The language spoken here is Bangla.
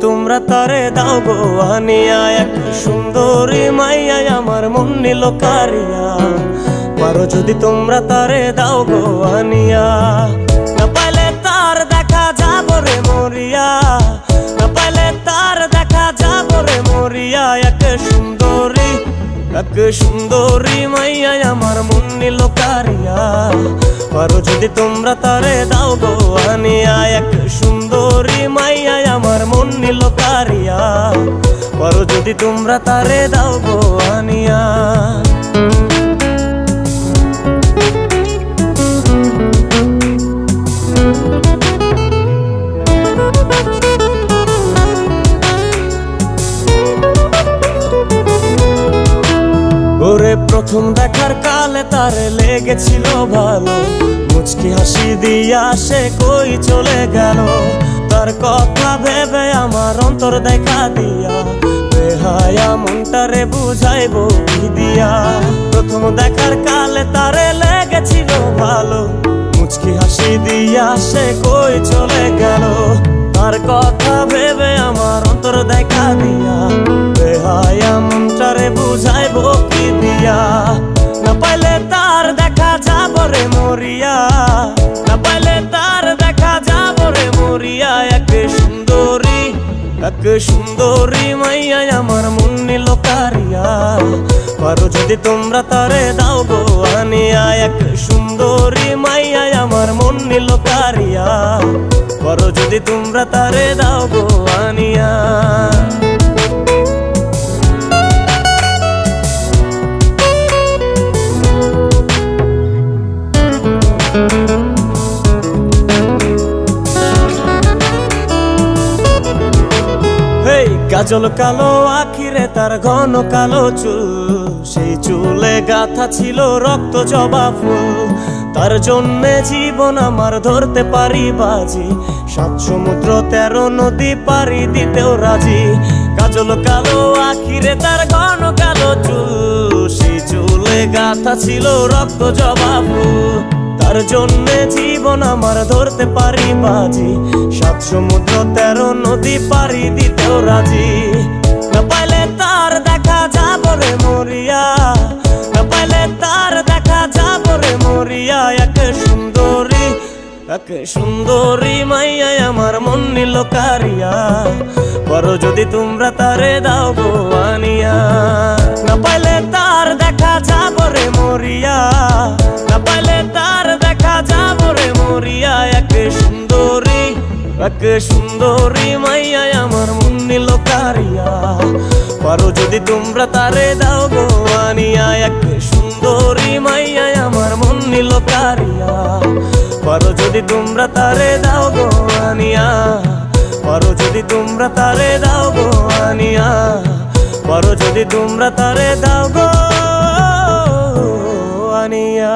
তোমরা তারে দাও গো আনিয়া, এক সুন্দরী মাইয়া আমার মন নিল কারিয়া। পারো যদি তোমরা তারে দাও গো আনিয়া, না পাইলে তার দেখা যাব রে মরিয়া, না পাইলে তার দেখা যাব রে মরিয়া। এক সুন্দরী মাইয়া আমার মন নিল কারিয়া। পারো যদি তোমরা তারে দাও গো আনিয়া, এক সুন্দরী মাইয়া আমার মন নিল কারিয়া। পারো যদি তোমরা তারে দাও গো আনিয়া। ওরে প্রথম দেখার কালে তারে লেগেছিল ভালো, মুচকি হাসি দিয়া সে কই চলে গেল। তার কথা ভেবে আমার অন্তর দেখা দিয়া, বেহায়া মনটারে বুঝাইবো কি দিয়া। প্রথম দেখার কালে তারে লেগেছিল ভালো, মুচকি হাসি দিয়া সে কই চলে গেল। তার কথা ভেবে আমার অন্তর দেখা দিয়া, বেহায়া মনটারে বুঝাইবো কি দিয়া। না পাইলে তার দেখা যাব রে মরিয়া, না পাইলে তার দেখা যাব রে মরিয়া। এক সুন্দরী মাইয়া আমার মন নিল কারিয়া। পারো যদি তোমরা তারে দাও গো আনিয়া, এক সুন্দরী মাইয়া আমার মন নিল কারিয়া। পারো যদি তোমরা তারে দাও গো আনিয়া। কাজল কালো আখিরে তার ঘন কালো চুল, সেই চুলে গাথা ছিল রক্ত জবা ফুল। তার জন্যে জীবন আমার ধরতে পারি বাজি, 7 সমুদ্র 13 নদী পারি দিতেও রাজি। কাজল কালো আখিরে তার ঘন কালো চুল, সেই চুলে গাথা ছিল রক্ত জবা ফুল। তার জন্যে জীবন আমার ধরতে পারি বাজি, 7 সমুদ্র 13 নদী পারি দিতেও রাজি। না পাইলে তার দেখা যাব রে মরিয়া, না পাইলে তার দেখা যাব রে মরিয়া। এক সুন্দরী মাইয়া আমার মন নিল কারিয়া। পারো যদি তোমরা তারে দাও গো আনিয়া, না পাইলে তার দেখা যাব রে মরিয়া, না পাইলে তার দেখা যাব রে মরিয়া। এক সুন্দরী মাইয়া আমার মন নিল কারিয়া। পারো যদি তোমরা তারে দাও গো আনিয়া, এক সুন্দরী মাইয়া আমার মন নিল কারিয়া। পারো যদি তোমরা তারে দাও গো আনিয়া, পারো যদি তোমরা তারে দাও গো আনিয়া। পারো যদি তোমরা তারে দাও গো আনিয়া।